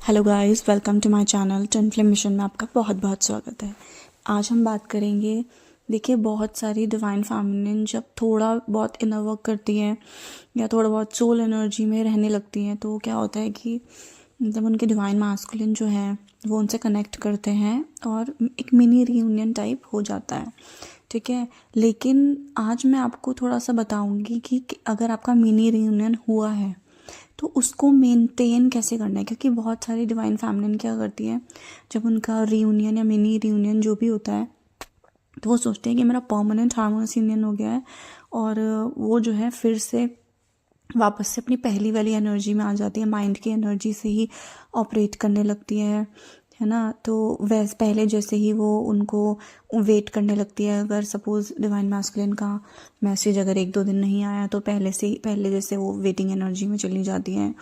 Hello guys, welcome to my channel twin flame mission में आपका बहुत बहुत स्वागत है। आज हम बात करेंगे। देखिए, बहुत सारी डिवाइन फेमिनिन जब थोड़ा बहुत इनर वर्क करती हैं या थोड़ा बहुत सोल एनर्जी में रहने लगती हैं तो क्या होता है कि जब उनके डिवाइन मास्कुलिन जो है वो उनसे कनेक्ट करते हैं और एक मिनी रीयूनियन टाइप हो जाता है। ठीक है, लेकिन आज मैं आपको थोड़ा सा बताऊंगी कि अगर आपका मिनी रीयूनियन हुआ है तो उसको मेंटेन कैसे करना है, क्योंकि बहुत सारी डिवाइन फेमिनिन क्या करती है, जब उनका रीयूनियन या मिनी रीयूनियन जो भी होता है तो वो सोचते हैं कि मेरा परमानेंट हार्मोनियस यूनियन हो गया है और वो जो है फिर से वापस से अपनी पहली वाली एनर्जी में आ जाती है, माइंड की एनर्जी से ही ऑपरेट करने लगती है ना। तो वैसे पहले जैसे ही वो उनको वेट करने लगती है। अगर सपोज़ डिवाइन मैस्कुलिन का मैसेज अगर 1-2 दिन नहीं आया तो पहले जैसे वो वेटिंग एनर्जी में चली जाती हैं,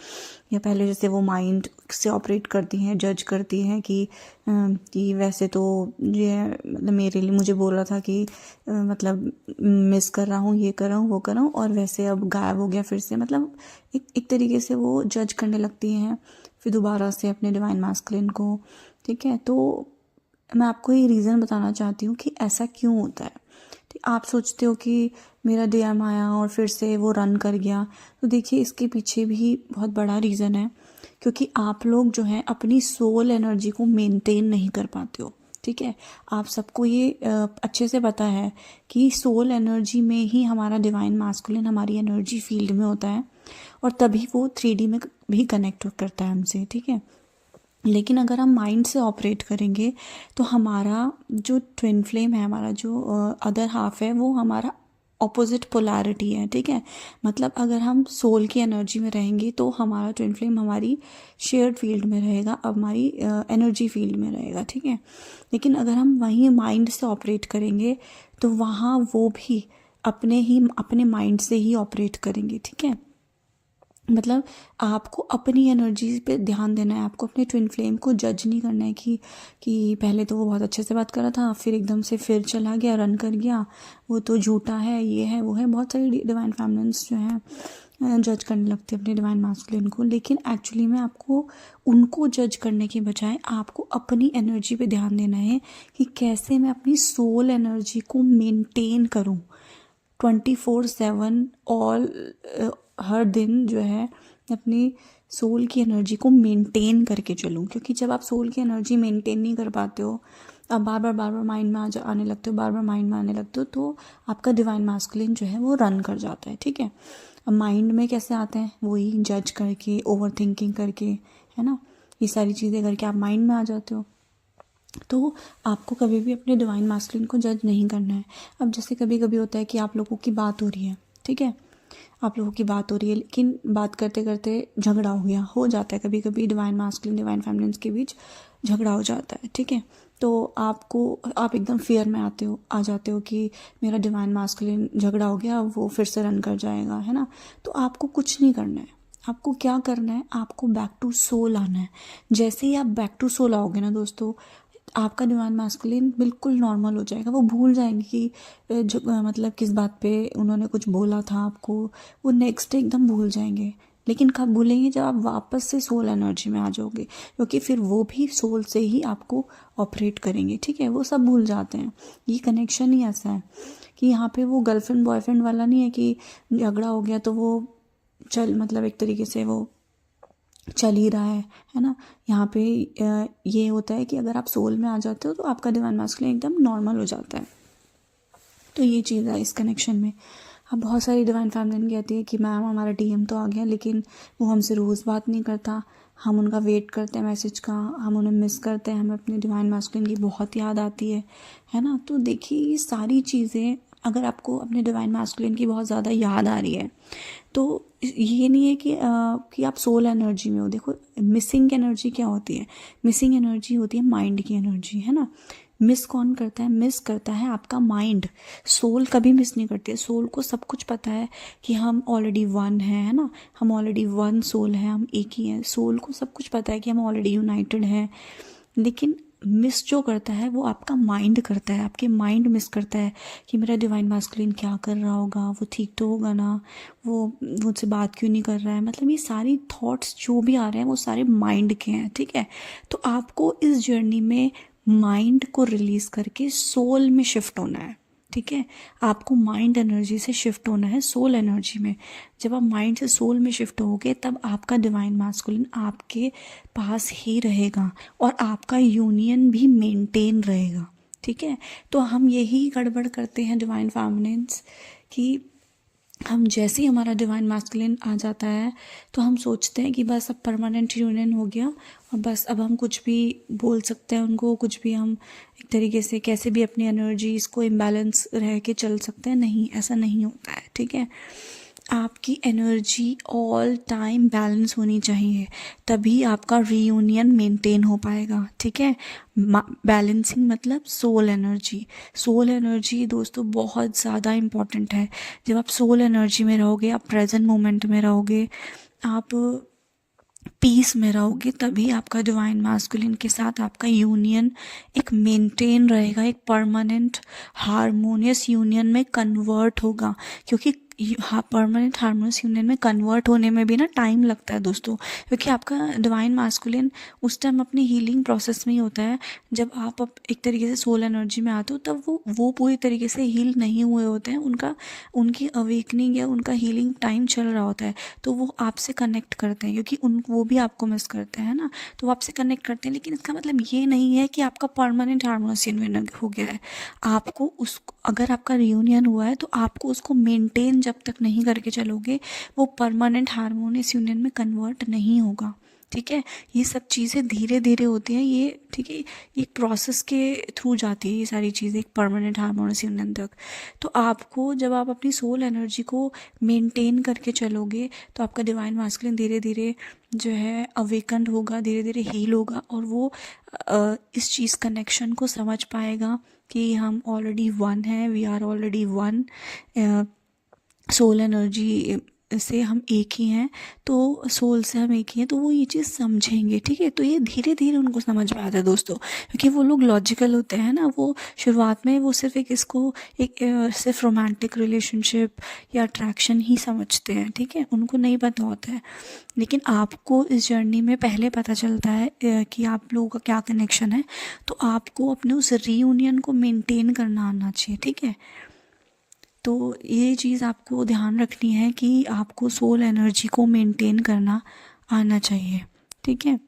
या पहले जैसे वो माइंड से ऑपरेट करती हैं, जज करती हैं कि वैसे तो ये मतलब मेरे लिए मुझे बोल रहा था कि मतलब मिस कर रहा हूँ, ये कर रहा हूँ, वो कर रहा हूँ, और वैसे अब गायब हो गया फिर से। मतलब एक तरीके से वो जज करने लगती हैं फिर दोबारा से अपने डिवाइन मैस्कुलिन को। ठीक है, तो मैं आपको ये रीज़न बताना चाहती हूँ कि ऐसा क्यों होता है। ठीक, आप सोचते हो कि मेरा डीएम आया और फिर से वो रन कर गया, तो देखिए इसके पीछे भी बहुत बड़ा रीज़न है, क्योंकि आप लोग जो है अपनी सोल एनर्जी को मेंटेन नहीं कर पाते हो। ठीक है, आप सबको ये अच्छे से पता है कि सोल एनर्जी में ही हमारा डिवाइन मास्कुलिन हमारी एनर्जी फील्ड में होता है और तभी वो 3D में भी कनेक्ट करता है हमसे। ठीक है, लेकिन अगर हम माइंड से ऑपरेट करेंगे तो हमारा जो ट्विन फ्लेम है, हमारा जो अदर हाफ है, वो हमारा ऑपोजिट पोलैरिटी है। ठीक है, मतलब अगर हम सोल की एनर्जी में रहेंगे तो हमारा ट्विन फ्लेम हमारी शेयर्ड फील्ड में रहेगा, हमारी एनर्जी फील्ड में रहेगा। ठीक है, लेकिन अगर हम वहीं माइंड से ऑपरेट करेंगे तो वहाँ वो भी अपने माइंड से ही ऑपरेट करेंगे। ठीक है, मतलब आपको अपनी एनर्जी पे ध्यान देना है, आपको अपने ट्विन फ्लेम को जज नहीं करना है कि पहले तो वो बहुत अच्छे से बात कर रहा था, फिर एकदम से फिर चला गया, रन कर गया, वो तो झूठा है, ये है, वो है। बहुत सारी डिवाइन फेमिनिन्स जो हैं जज करने लगती है अपने डिवाइन मास्कुलिन को, लेकिन एक्चुअली में आपको उनको जज करने के बजाय आपको अपनी एनर्जी पे ध्यान देना है कि कैसे मैं अपनी सोल एनर्जी को मेंटेन करूँ 24/7 ऑल हर दिन जो है अपनी सोल की एनर्जी को मेंटेन करके चलूँ। क्योंकि जब आप सोल की एनर्जी मेंटेन नहीं कर पाते हो, आप बार बार माइंड में आने लगते हो, बार बार माइंड में आने लगते हो, तो आपका डिवाइन मास्कुलिन जो है वो रन कर जाता है। ठीक है, अब माइंड में कैसे आते हैं, वही जज करके, ओवर थिंकिंग करके, है ना, ये सारी चीज़ें करके आप माइंड में आ जाते हो। तो आपको कभी भी अपने डिवाइन मास्कुलिन को जज नहीं करना है। अब जैसे कभी कभी होता है कि आप लोगों की बात हो रही है, ठीक है, आप लोगों की बात हो रही है, लेकिन बात करते करते झगड़ा हो जाता है। कभी कभी डिवाइन मास्कुलिन डिवाइन फेमिनिन के बीच झगड़ा हो जाता है। ठीक है, तो आप एकदम फियर में आ जाते हो कि मेरा डिवाइन मास्कुलिन झगड़ा हो गया, वो फिर से रन कर जाएगा, है ना। तो आपको कुछ नहीं करना है, आपको क्या करना है, आपको बैक टू सोल आना है। जैसे ही आप बैक टू सोल आओगे ना दोस्तों, आपका डिवाइन मास्कुलिन बिल्कुल नॉर्मल हो जाएगा। वो भूल जाएंगे कि मतलब किस बात पे उन्होंने कुछ बोला था आपको, वो नेक्स्ट डे एकदम भूल जाएंगे। लेकिन कब भूलेंगे, जब आप वापस से सोल एनर्जी में आ जाओगे, क्योंकि फिर वो भी सोल से ही आपको ऑपरेट करेंगे। ठीक है, वो सब भूल जाते हैं। ये कनेक्शन ही ऐसा है कि यहाँ पे वो गर्लफ्रेंड बॉयफ्रेंड वाला नहीं है कि झगड़ा हो गया तो वो मतलब एक तरीके से वो चल ही रहा है ना। यहाँ पे ये होता है कि अगर आप सोल में आ जाते हो तो आपका डिवाइन मास्कुलिन एकदम नॉर्मल हो जाता है। तो ये चीज़ है इस कनेक्शन में। अब बहुत सारी डिवाइन फैमिली कहती है कि मैम हमारा डीएम तो आ गया, लेकिन वो हमसे रोज़ बात नहीं करता, हम उनका वेट करते हैं मैसेज का, हम उन्हें मिस करते हैं, हमें अपने डिवाइन मास्कुलिन की बहुत याद आती है ना। तो देखिए ये सारी चीज़ें, अगर आपको अपने डिवाइन मास्कुलिन की बहुत ज़्यादा याद आ रही है तो ये नहीं है कि आप सोल एनर्जी में हो। देखो, मिसिंग एनर्जी क्या होती है, मिसिंग एनर्जी होती है माइंड की एनर्जी, है ना। मिस कौन करता है, मिस करता है आपका माइंड। सोल कभी मिस नहीं करती है। सोल को सब कुछ पता है कि हम ऑलरेडी वन है ना, हम ऑलरेडी वन सोल है, हम एक ही हैं। सोल को सब कुछ पता है कि हम ऑलरेडी यूनाइटेड हैं, लेकिन मिस जो करता है वो आपका माइंड करता है, आपके माइंड मिस करता है कि मेरा डिवाइन मास्कुलिन क्या कर रहा होगा, वो ठीक तो होगा ना, वो मुझसे बात क्यों नहीं कर रहा है। मतलब ये सारी थॉट्स जो भी आ रहे हैं वो सारे माइंड के हैं, ठीक है। तो आपको इस जर्नी में माइंड को रिलीज़ करके सोल में शिफ्ट होना है, ठीक है। आपको माइंड एनर्जी से शिफ्ट होना है सोल एनर्जी में। जब आप माइंड से सोल में शिफ्ट होगे तब आपका डिवाइन मास्कुलिन आपके पास ही रहेगा और आपका यूनियन भी मेंटेन रहेगा, ठीक है। तो हम यही गड़बड़ करते हैं डिवाइन फेमिनिन्स कि हम जैसे ही हमारा डिवाइन मैस्कुलिन आ जाता है तो हम सोचते हैं कि बस अब परमानेंट यूनियन हो गया और बस अब हम कुछ भी बोल सकते हैं उनको, कुछ भी हम एक तरीके से कैसे भी अपनी एनर्जीज को इम्बैलेंस रह के चल सकते हैं। नहीं, ऐसा नहीं होता है, ठीक है। आपकी एनर्जी ऑल टाइम बैलेंस होनी चाहिए, तभी आपका रीयूनियन मेंटेन हो पाएगा, ठीक है। बैलेंसिंग मतलब सोल एनर्जी। सोल एनर्जी दोस्तों बहुत ज़्यादा इम्पॉर्टेंट है। जब आप सोल एनर्जी में रहोगे, आप प्रेजेंट मोमेंट में रहोगे, आप पीस में रहोगे, तभी आपका डिवाइन मास्कुलिन के साथ आपका यूनियन एक मेंटेन रहेगा, एक परमानेंट हारमोनियस यूनियन में कन्वर्ट होगा। क्योंकि परमानेंट हारमोनियस यूनियन में कन्वर्ट होने में भी ना टाइम लगता है दोस्तों, क्योंकि आपका डिवाइन मास्कुलिन उस टाइम अपनी हीलिंग प्रोसेस में ही होता है। जब आप एक तरीके से सोल एनर्जी में आते हो तब वो पूरी तरीके से हील नहीं हुए होते हैं, उनकी अवेकनिंग या उनका हीलिंग टाइम चल रहा होता है। तो वो आपसे कनेक्ट करते हैं क्योंकि वो भी आपको मिस करते हैं ना, तो वो आपसे कनेक्ट करते हैं। लेकिन इसका मतलब ये नहीं है कि आपका परमानेंट हारमोनियस यूनियन हो गया है। आपको अगर आपका रियूनियन हुआ है तो आपको उसको मेंटेन जब तक नहीं करके चलोगे वो परमानेंट हारमोनियस यूनियन में कन्वर्ट नहीं होगा, ठीक है। ये सब चीज़ें धीरे धीरे होती हैं, ये ठीक है, एक प्रोसेस के थ्रू जाती है ये सारी चीज़ें एक परमानेंट हारमोनियस यूनियन तक। तो आपको जब आप अपनी सोल एनर्जी को मेंटेन करके चलोगे तो आपका डिवाइन मास्कुलिन धीरे धीरे जो है अवेकन्ड होगा, धीरे धीरे हील होगा और वो इस चीज़ कनेक्शन को समझ पाएगा कि हम ऑलरेडी वन हैं, we are already one. Soul energy से हम एक ही हैं, तो सोल से हम एक ही हैं, तो वो ये चीज़ समझेंगे, ठीक है। तो ये धीरे धीरे उनको समझ में आता है दोस्तों, क्योंकि वो लोग लॉजिकल होते हैं ना। वो शुरुआत में वो सिर्फ सिर्फ रोमांटिक रिलेशनशिप या अट्रैक्शन ही समझते हैं, ठीक है, उनको नहीं पता होता है। लेकिन आपको इस जर्नी में पहले पता चलता है कि आप लोगों का क्या कनेक्शन है, तो आपको अपने उस रीयूनियन को मेंटेन करना आना चाहिए, ठीक है। तो ये चीज़ आपको ध्यान रखनी है कि आपको सोल एनर्जी को मेंटेन करना आना चाहिए, ठीक है।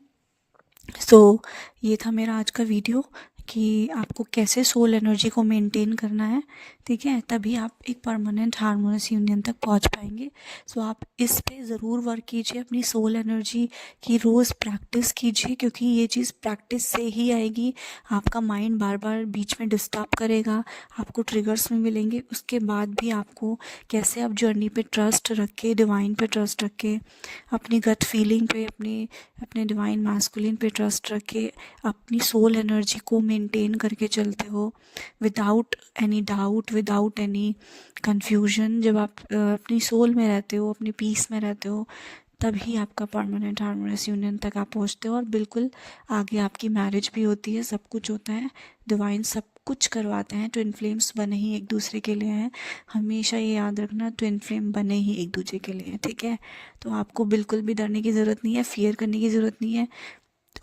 सो ये था मेरा आज का वीडियो कि आपको कैसे सोल एनर्जी को मेंटेन करना है, ठीक है, तभी आप एक परमानेंट हारमोनियस यूनियन तक पहुंच पाएंगे। सो आप इस पे ज़रूर वर्क कीजिए, अपनी सोल एनर्जी की रोज़ प्रैक्टिस कीजिए, क्योंकि ये चीज़ प्रैक्टिस से ही आएगी। आपका माइंड बार बार बीच में डिस्टर्ब करेगा, आपको ट्रिगर्स में मिलेंगे, उसके बाद भी आपको कैसे आप जर्नी पे ट्रस्ट रख के, डिवाइन पे ट्रस्ट रख के, अपनी गट फीलिंग पे, अपने डिवाइन मास्कुलिन पे ट्रस्ट रख के अपनी सोल एनर्जी को मेंटेन करके चलते हो without any doubt, without any confusion. जब आप अपनी सोल में रहते हो, अपनी पीस में रहते हो, तभी आपका परमानेंट हारमोनियस यूनियन तक आप पहुँचते हो और बिल्कुल आगे आपकी मैरिज भी होती है, सब कुछ होता है। डिवाइन सब कुछ करवाते हैं। ट्विन फ्लेम्स बने ही एक दूसरे के लिए हैं, हमेशा ये याद रखना, ट्विन फ्लेम बने ही एक दूसरे के लिए हैं, ठीक है। तो आपको बिल्कुल भी डरने की ज़रूरत नहीं है, फियर करने की ज़रूरत नहीं है,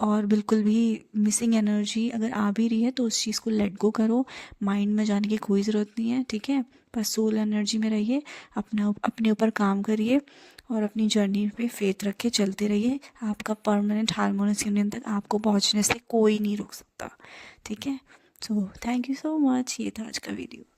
और बिल्कुल भी मिसिंग एनर्जी अगर आ भी रही है तो उस चीज़ को लेट गो करो, माइंड में जाने की कोई ज़रूरत नहीं है, ठीक है। बस सोल एनर्जी में रहिए, अपने ऊपर काम करिए और अपनी जर्नी पे फेथ रख के चलते रहिए। आपका परमानेंट हारमोनियस यूनियन तक आपको पहुंचने से कोई नहीं रोक सकता, ठीक है। So thank you so much, ये था आज का वीडियो।